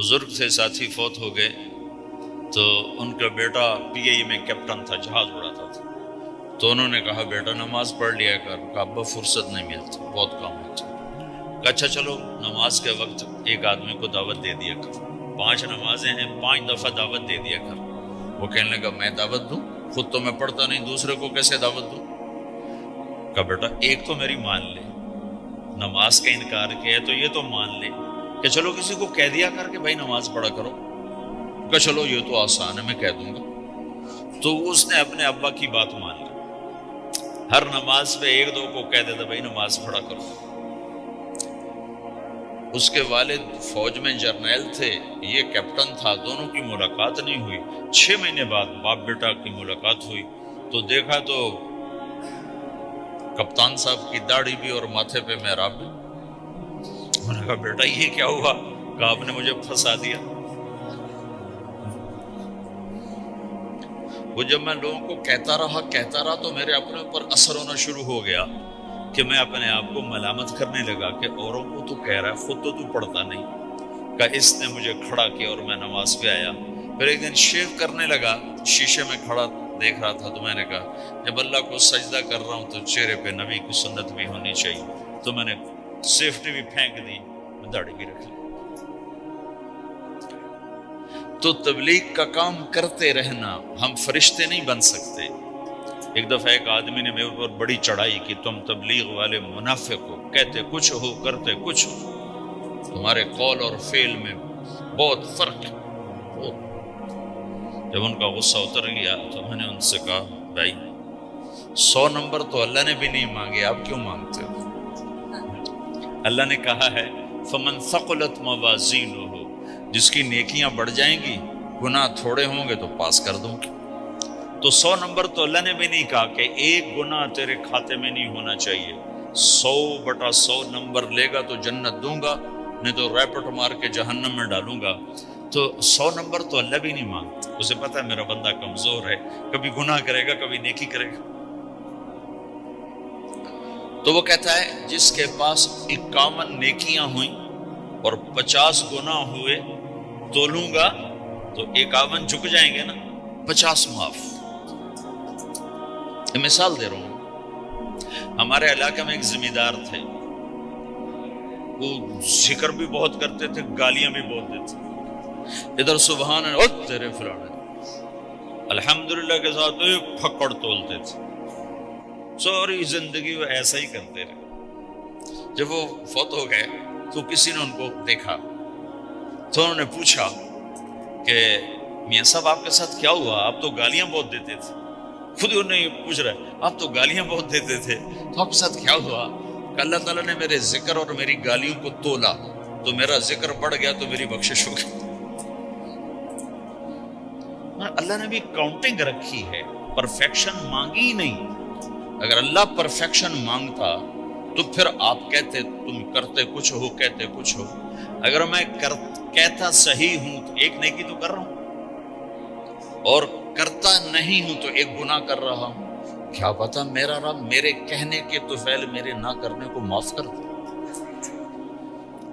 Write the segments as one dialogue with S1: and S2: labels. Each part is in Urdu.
S1: بزرگ تھے ساتھی فوت ہو گئے، تو ان کا بیٹا پی اے میں کیپٹن تھا، جہاز اڑاتا تھا. تو انہوں نے کہا بیٹا نماز پڑھ لیا کر. کہا ابا فرصت نہیں ملتی، بہت کام ہوتا. کہا اچھا چلو نماز کے وقت ایک آدمی کو دعوت دے دیا کر، 5 نمازیں ہیں، 5 دفعہ دعوت دے دیا کر. وہ کہنے لگا میں دعوت دوں؟ خود تو میں پڑھتا نہیں، دوسرے کو کیسے دعوت دوں؟ کہا بیٹا ایک تو میری مان لے، نماز کا انکار کیا ہے تو یہ تو مان لے کہ چلو کسی کو کہہ دیا کر کہ بھائی نماز پڑھا کرو. کہا چلو یہ تو آسان ہے، میں کہہ دوں گا. تو اس نے اپنے ابا کی بات مان لی، ہر نماز پہ 1-2 کو کہہ دیتا بھائی نماز پڑھا کرو. اس کے والد فوج میں جرنیل تھے، یہ کیپٹن تھا. دونوں کی ملاقات نہیں ہوئی. 6 مہینے بعد باپ بیٹا کی ملاقات ہوئی تو دیکھا تو کپتان صاحب کی داڑھی بھی اور ماتھے پہ محراب بھی. انہوں نے کہا بیٹا یہ کیا ہوا؟ کہا آپ نے مجھے پھنسا دیا. وہ جب میں لوگوں کو کہتا رہا تو میرے اپنے اوپر اثر ہونا شروع ہو گیا کہ میں اپنے آپ کو ملامت کرنے لگا کہ اوروں کو تو کہہ رہا ہے، خود تو پڑھتا نہیں. کہ اس نے مجھے کھڑا کیا اور میں نماز پہ آیا. پھر ایک دن شیو کرنے لگا، شیشے میں کھڑا دیکھ رہا تھا تو میں نے کہا جب اللہ کو سجدہ کر رہا ہوں تو چہرے پہ نبی کی سنت بھی ہونی چاہیے. تو میں نے سیفٹی بھی پھینک دی، میں داڑھی بھی رکھ لی. تو تبلیغ کا کام کرتے رہنا، ہم فرشتے نہیں بن سکتے. ایک دفعہ ایک آدمی نے میرے اوپر بڑی چڑھائی کی تم تبلیغ والے منافق ہو، کہتے کچھ ہو کرتے کچھ ہو، تمہارے قول اور فعل میں بہت فرق ہے. جب ان کا غصہ اتر گیا تو میں نے ان سے کہا بھائی 100 نمبر تو اللہ نے بھی نہیں مانگے، آپ کیوں مانگتے ہو؟ اللہ نے کہا ہے فمن ثقلت موازینہ، جس کی نیکیاں بڑھ جائیں گی گناہ تھوڑے ہوں گے تو پاس کر دوں گی. تو 100 نمبر تو اللہ نے بھی نہیں کہا کہ ایک گناہ تیرے کھاتے میں نہیں ہونا چاہیے. 100/100 نمبر لے گا تو جنت دوں گا، نہیں تو ریپٹ مار کے جہنم میں ڈالوں گا. تو 100 نمبر تو اللہ بھی نہیں مانگتا. اسے پتا ہے میرا بندہ کمزور ہے، کبھی گناہ کرے گا کبھی نیکی کرے گا. تو وہ کہتا ہے جس کے پاس 51 نیکیاں ہوئیں اور 50 گناہ ہوئے تولوں گا تو 51 جھک جائیں گے نا، 50 معاف. مثال دے رہا ہوں. ہمارے علاقے میں ایک ذمہ دار تھے، وہ ذکر بھی بہت کرتے تھے، گالیاں بھی بہت دیتے. ادھر سبحان اللہ تیرے فلانے، الحمدللہ کے ساتھ ایک پھکڑ تولتے تھے. ساری زندگی وہ ایسا ہی کرتے رہے. جب وہ فوت ہو گئے تو کسی نے ان کو دیکھا تو انہوں نے پوچھا کہ میاں صاحب آپ کے ساتھ کیا ہوا؟ آپ تو گالیاں بہت دیتے تھے. خود انہوں نے پوچھ رہا ہے آپ تو گالیاں بہت دیتے تھے، تو آپ کے ساتھ کیا ہوا؟ کہ اللہ تعالیٰ نے میرے ذکر اور میری گالیوں کو تولا تو میرا ذکر بڑھ گیا تو میری بخشش ہو گئی. اللہ نے بھی کاؤنٹنگ رکھی ہے، پرفیکشن مانگی ہی نہیں. اگر اللہ پرفیکشن مانگتا تو پھر آپ کہتے تم کرتے کچھ ہو کہتے کچھ ہو. اگر میں کہتا صحیح ہوں تو ایک نیکی تو کر رہا ہوں، اور کرتا نہیں ہوں تو ایک گناہ کر رہا ہوں. کیا پتا میرا رب میرے کہنے کے طفیل میرے نہ کرنے کو معاف کر دے.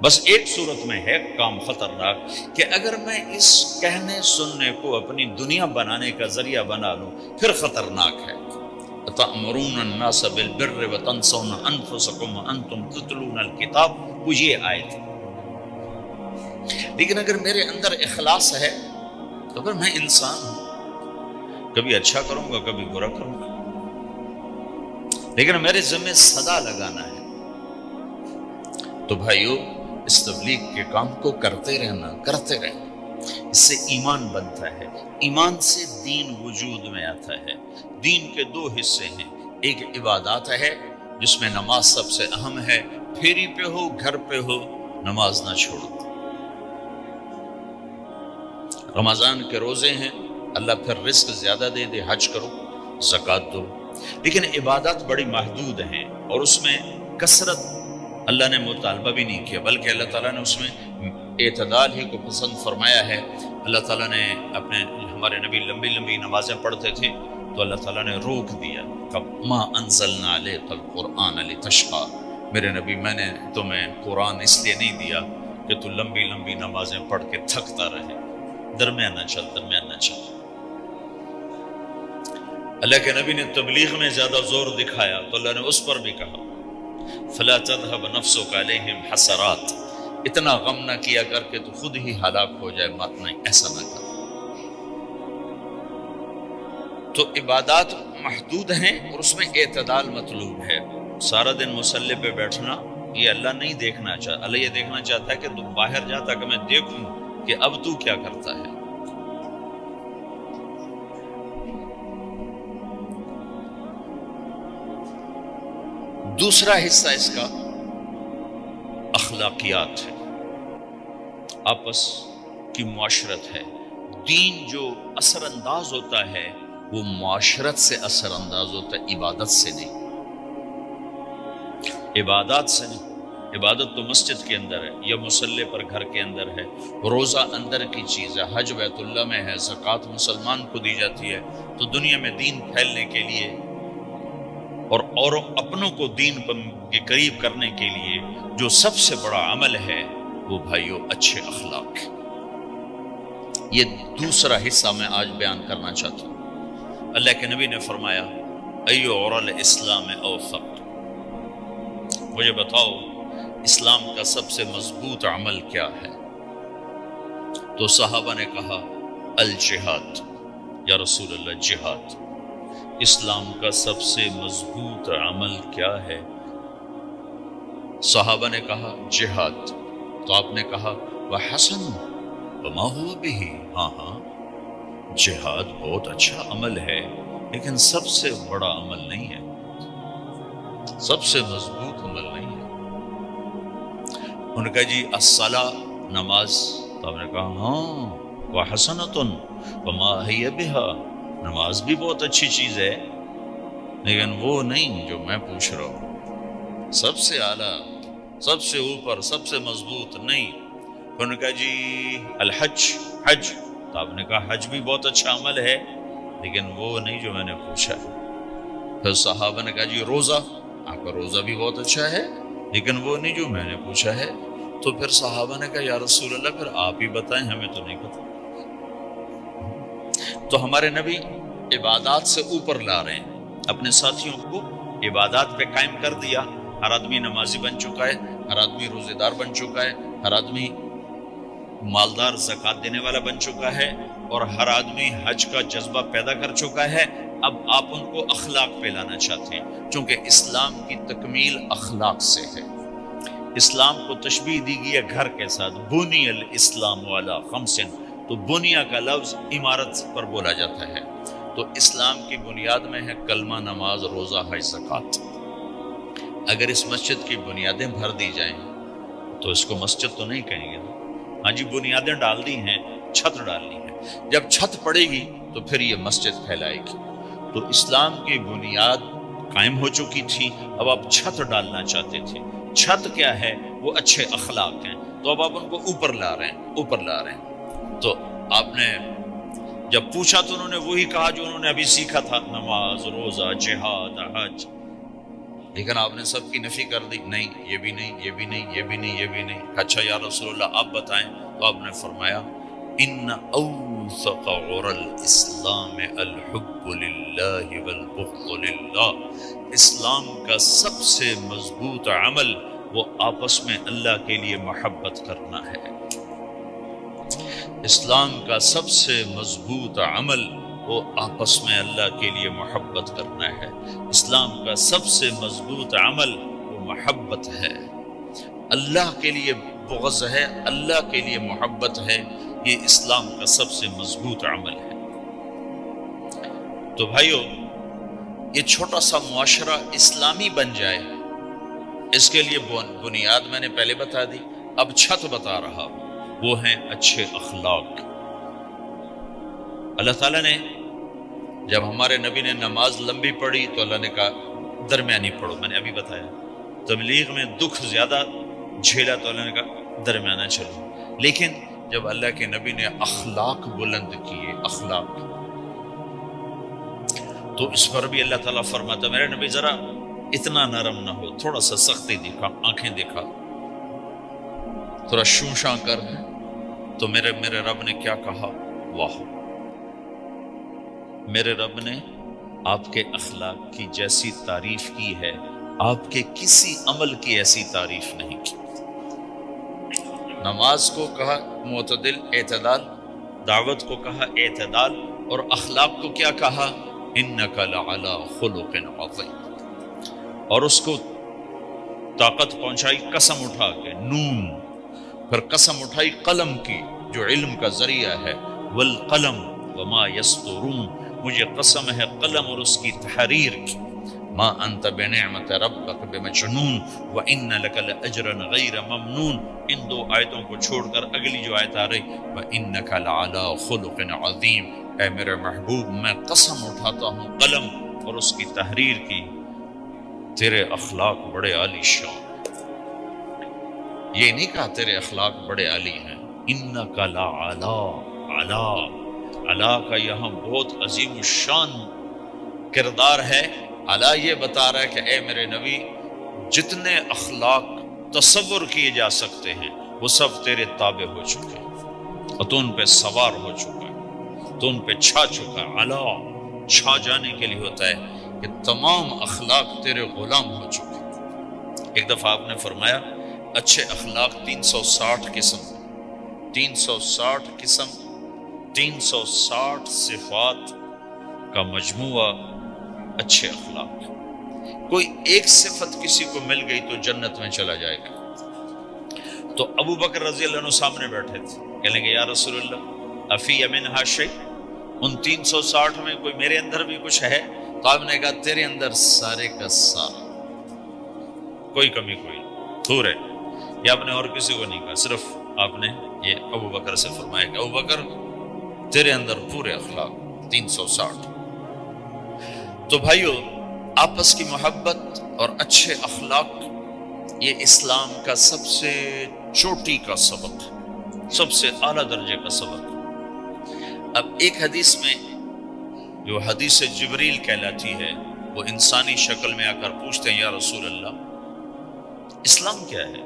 S1: بس ایک صورت میں ہے کام خطرناک کہ اگر میں اس کہنے سننے کو اپنی دنیا بنانے کا ذریعہ بنا لوں پھر خطرناک ہے. تأمرون الناس بالبر وتنسون انفسکم وانتم تتلون الکتاب، وہ یہ آیت. لیکن اگر میرے اندر اخلاص ہے تو پھر میں انسان ہوں، کبھی اچھا کروں گا کبھی برا کروں گا، لیکن میرے ذمہ صدا لگانا ہے. تو بھائیو اس تبلیغ کے کام کو کرتے رہنا. اس سے ایمان بنتا ہے، ایمان سے دین وجود میں آتا ہے. دین کے 2 حصے ہیں، ایک عبادات ہے جس میں نماز سب سے اہم ہے. پھیری پہ ہو گھر پہ ہو نماز نہ چھوڑو. رمضان کے روزے ہیں، اللہ پھر رزق زیادہ دے دے، حج کرو، زکوٰۃ دو. لیکن عبادات بڑی محدود ہیں اور اس میں کثرت اللہ نے مطالبہ بھی نہیں کیا، بلکہ اللہ تعالیٰ نے اس میں اعتدال ہی کو پسند فرمایا ہے. اللہ تعالیٰ نے ہمارے نبی لمبی لمبی نمازیں پڑھتے تھے تو اللہ تعالیٰ نے روک دیا کہ ما انزلنا علیک القرآن لتشقی، میرے نبی میں نے تمہیں قرآن اس لیے نہیں دیا کہ تو لمبی لمبی نمازیں پڑھ کے تھکتا رہے، درمیانہ چل درمیانہ چل۔ اللہ کے نبی نے تبلیغ میں زیادہ زور دکھایا تو اللہ نے اس پر بھی کہا فلا تذهب نفسك عليهم حسرات، اتنا غم نہ کیا کر کے تو خود ہی ہلاک ہو جائے، مات نہیں، ایسا نہ کر۔ تو عبادات محدود ہیں اور اس میں اعتدال مطلوب ہے۔ سارا دن مصلی پہ بیٹھنا یہ اللہ نہیں دیکھنا چاہتا، اللہ یہ دیکھنا چاہتا ہے کہ تو باہر جاتا کہ میں دیکھوں کہ اب تو کیا کرتا ہے۔ دوسرا حصہ اس کا اخلاقیات ہے، آپس کی معاشرت ہے۔ دین جو اثر انداز ہوتا ہے وہ معاشرت سے اثر انداز ہوتا ہے، عبادت سے نہیں، عبادات سے نہیں۔ عبادت تو مسجد کے اندر ہے یا مصلی پر گھر کے اندر ہے، روزہ اندر کی چیز ہے، حج بیت اللہ میں ہے، زکوٰۃ مسلمان کو دی جاتی ہے۔ تو دنیا میں دین پھیلنے کے لیے اور اپنوں کو دین کے قریب کرنے کے لیے جو سب سے بڑا عمل ہے وہ بھائیو اچھے اخلاق ہے۔ یہ دوسرا حصہ میں آج بیان کرنا چاہتا ہوں۔ اللہ کے نبی نے فرمایا ایو عُرَى الاسلام اوثق، مجھے بتاؤ اسلام کا سب سے مضبوط عمل کیا ہے؟ تو صحابہ نے کہا الجہاد، یا رسول اللہ جہاد۔ اسلام کا سب سے مضبوط عمل کیا ہے؟ صحابہ نے کہا جہاد۔ تو آپ نے کہا وحسن وما هو به، ہاں جہاد بہت اچھا عمل ہے لیکن سب سے بڑا عمل نہیں ہے، سب سے مضبوط عمل نہیں ہے۔ انہوں نے کہا جی الصلاۃ، نماز۔ تو آپ نے کہا ہاں وحسنۃ وما هي بها، نماز بھی بہت اچھی چیز ہے لیکن وہ نہیں جو میں پوچھ رہا ہوں، سب سے اعلیٰ، سب سے اوپر، سب سے مضبوط نہیں۔ انہوں نے کہا جی الحج، حج۔ تو آپ نے کہا حج بھی بہت اچھا عمل ہے لیکن وہ نہیں جو میں نے پوچھا ہے۔ پھر صحابہ نے کہا جی روزہ، آپ کا روزہ بھی بہت اچھا ہے لیکن وہ نہیں جو میں نے پوچھا ہے۔ تو پھر صحابہ نے کہا یا رسول اللہ پھر آپ ہی بتائیں، ہمیں تو نہیں پتا۔ تو ہمارے نبی عبادات سے اوپر لا رہے ہیں، اپنے ساتھیوں کو عبادات پہ قائم کر دیا۔ ہر آدمی نمازی بن چکا ہے، ہر آدمی روزے دار بن چکا ہے، ہر آدمی مالدار زکوٰۃ دینے والا بن چکا ہے، اور ہر آدمی حج کا جذبہ پیدا کر چکا ہے۔ اب آپ ان کو اخلاق پہ لانا چاہتے ہیں، چونکہ اسلام کی تکمیل اخلاق سے ہے۔ اسلام کو تشبیہ دی گئی ہے گھر کے ساتھ، بنی الاسلام علی خمس، تو بنیا کا لفظ عمارت پر بولا جاتا ہے۔ تو اسلام کی بنیاد میں ہے کلمہ، نماز، روزہ، حج، زکوٰۃ۔ اگر اس مسجد کی بنیادیں بھر دی جائیں تو اس کو مسجد تو نہیں کہیں گے۔ ہاں جی بنیادیں ڈال دی ہیں، چھت ڈالنی ہے، جب چھت پڑے گی تو پھر یہ مسجد پھیلائے گی۔ تو اسلام کی بنیاد قائم ہو چکی تھی، اب آپ چھت ڈالنا چاہتے تھے۔ چھت کیا ہے؟ وہ اچھے اخلاق ہیں۔ تو اب آپ ان کو اوپر لا رہے ہیں، اوپر لا رہے ہیں۔ تو آپ نے جب پوچھا تو انہوں نے وہی کہا جو انہوں نے ابھی سیکھا تھا، نماز، روزہ، جہاد، حج۔ لیکن آپ نے سب کی نفی کر دی، نہیں یہ بھی نہیں، یہ بھی نہیں، یہ بھی نہیں، یہ بھی نہیں۔ اچھا یا رسول اللہ آپ بتائیں۔ تو آپ نے فرمایا ان اوثق عُرَى الاسلام الحب للہ والبغض للہ، اسلام کا سب سے مضبوط عمل وہ آپس میں اللہ کے لیے محبت کرنا ہے۔ اسلام کا سب سے مضبوط عمل وہ آپس میں اللہ کے لیے محبت کرنا ہے۔ اسلام کا سب سے مضبوط عمل وہ محبت ہے، اللہ کے لیے بغض ہے، اللہ کے لیے محبت ہے، یہ اسلام کا سب سے مضبوط عمل ہے۔ تو بھائیو یہ چھوٹا سا معاشرہ اسلامی بن جائے، اس کے لیے بنیاد میں نے پہلے بتا دی، اب چھت بتا رہا ہوں، وہ ہیں اچھے اخلاق۔ اللہ تعالیٰ نے جب ہمارے نبی نے نماز لمبی پڑھی تو اللہ نے کہا درمیانی پڑھو، میں نے ابھی بتایا۔ تبلیغ میں دکھ زیادہ جھیلا تو اللہ نے کہا درمیانہ چلو۔ لیکن جب اللہ کے نبی نے اخلاق بلند کیے، اخلاق، تو اس پر بھی اللہ تعالیٰ فرماتا میرے نبی ذرا اتنا نرم نہ ہو، تھوڑا سا سختی دکھا، آنکھیں دکھا۔ تھوڑا شوشاں کر ہے تو میرے رب نے کیا کہا؟ واہ، میرے رب نے آپ کے اخلاق کی جیسی تعریف کی ہے، آپ کے کسی عمل کی ایسی تعریف نہیں کی۔ نماز کو کہا معتدل، اعتدال، دعوت کو کہا اعتدال، اور اخلاق کو کیا کہا؟ انک لعلی خلق عظیم، اور اس کو طاقت پہنچائی قسم اٹھا کے نون، پھر قسم اٹھائی قلم کی جو علم کا ذریعہ ہے، والقلم وما یسطرون، مجھے قسم ہے قلم اور اس کی تحریر کی، ما انت بنعمت ربک بمجنون وان لک لاجرا غیر ممنون۔ ان دو آیتوں کو چھوڑ کر اگلی جو آیت آ رہی، وانک لعلی خلق عظیم، اے میرے محبوب میں قسم اٹھاتا ہوں قلم اور اس کی تحریر کی، تیرے اخلاق بڑے عالی شان۔ یہ نہیں کہا تیرے اخلاق بڑے عالی ہیں، انک لعلی، علا، علا کا یہاں بہت عظیم الشان کردار ہے۔ علا یہ بتا رہا ہے کہ اے میرے نبی، جتنے اخلاق تصور کیے جا سکتے ہیں وہ سب تیرے تابع ہو چکے ہیں، اور تو ان پہ سوار ہو چکا ہے، تو ان پہ چھا چکا ہے۔ علا چھا جانے کے لیے ہوتا ہے کہ تمام اخلاق تیرے غلام ہو چکے ہیں۔ ایک دفعہ آپ نے فرمایا اچھے اخلاق 360 قسم، 360 قسم، 360 صفات کا مجموعہ اچھے اخلاق۔ کوئی ایک صفت کسی کو مل گئی تو جنت میں چلا جائے گا۔ تو ابو بکر رضی اللہ عنہ سامنے بیٹھے تھے، کہنے لگے یا رسول اللہ افی منہا شیء، ان 360 میں کوئی میرے اندر بھی کچھ ہے؟ تو آپ نے کہا تیرے اندر سارے کا سارا، کوئی کمی کوئی دور ہے۔ یہ آپ نے اور کسی کو نہیں کہا، صرف آپ نے یہ ابو بکر سے فرمایا کہ ابو بکر تیرے اندر پورے اخلاق 360۔ تو بھائیو، آپس کی محبت اور اچھے اخلاق یہ اسلام کا سب سے چوٹی کا سبق، سب سے اعلیٰ درجے کا سبق۔ اب ایک حدیث میں جو حدیث جبریل کہلاتی ہے، وہ انسانی شکل میں آ کر پوچھتے ہیں یا رسول اللہ اسلام کیا ہے؟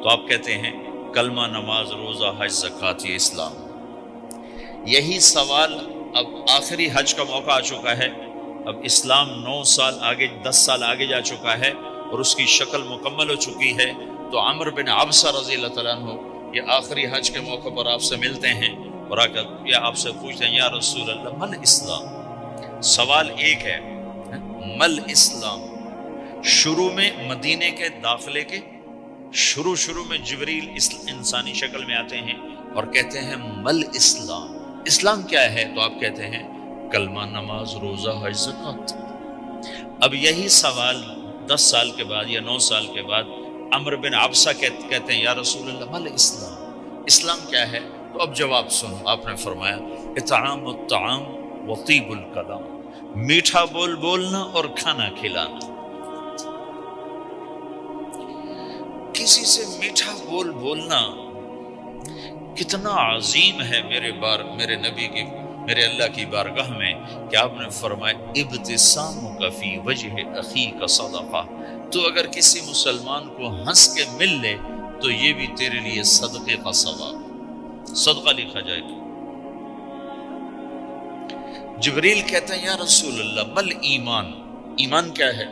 S1: تو آپ کہتے ہیں کلمہ، نماز، روزہ، حج، زکوٰۃ، یہ اسلام۔ یہی سوال اب آخری حج کا موقع آ چکا ہے، اب اسلام 9 سال آگے، 10 سال آگے جا چکا ہے اور اس کی شکل مکمل ہو چکی ہے۔ تو عمر بن عبسہ رضی اللہ تعالیٰ عنہ یہ آخری حج کے موقع پر آپ سے ملتے ہیں اور آ کر یہ آپ سے پوچھتے ہیں یا رسول اللہ مل اسلام؟ سوال ایک ہے، مل اسلام؟ شروع میں مدینے کے داخلے کے شروع میں جبریل انسانی شکل میں آتے ہیں اور کہتے ہیں مل اسلام، اسلام کیا ہے؟ تو آپ کہتے ہیں کلمہ، نماز، روزہ، حج، زکوٰۃ۔ اب یہی سوال 10 سال کے بعد یا 9 سال کے بعد عمر بن عبسہ کہتے ہیں یا رسول اللہ مل اسلام، اسلام کیا ہے؟ تو اب جواب سنو، آپ نے فرمایا اطعام الطعام وطیب الکلام، میٹھا بول بولنا اور کھانا کھلانا۔ کسی سے میٹھا بول بولنا کتنا عظیم ہے میرے نبی کی، میرے اللہ کی بارگاہ میں، کہ آپ نے فرمایا ابتسامک فی وجہ اخیک صدقہ، تو اگر کسی مسلمان کو ہنس کے مل لے تو یہ بھی تیرے لیے صدقے کا ثواب، صدقہ لکھا جائے گا۔ جبریل کہتا ہے یا رسول اللہ مل ایمان، ایمان کیا ہے؟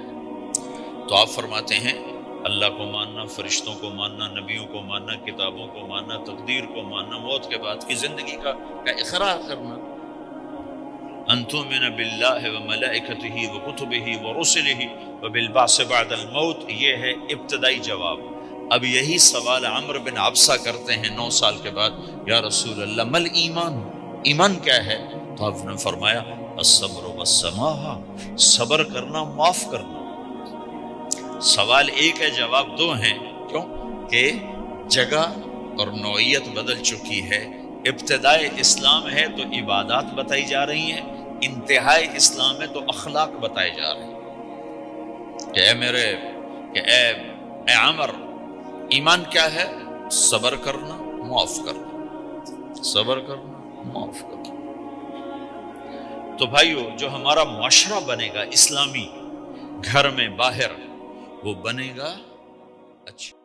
S1: تو آپ فرماتے ہیں اللہ کو ماننا، فرشتوں کو ماننا، نبیوں کو ماننا، کتابوں کو ماننا، تقدیر کو ماننا، موت کے بعد کی زندگی کا اقرار کرنا، ان تؤمن باللہ وملائکتہ وکتبہ ورسلہ وبالبعث بعد الموت، یہ ہے ابتدائی جواب۔ اب یہی سوال عمر بن عبسہ کرتے ہیں 9 سال کے بعد، یا رسول اللہ مل ایمان، ایمان کیا ہے؟ تو آپ نے فرمایا الصبر والسماحہ، صبر کرنا، معاف کرنا۔ سوال ایک ہے، جواب 2 ہیں، کیوں کہ جگہ اور نوعیت بدل چکی ہے۔ ابتدائے اسلام ہے تو عبادات بتائی جا رہی ہیں، انتہائی اسلام ہے تو اخلاق بتائے جا رہے ہیں کہ اے عمر، ایمان کیا ہے؟ صبر کرنا، معاف کرنا، صبر کرنا، معاف کرنا۔ تو بھائیو، جو ہمارا معاشرہ بنے گا اسلامی، گھر میں باہر، وہ بنے گا اچھا۔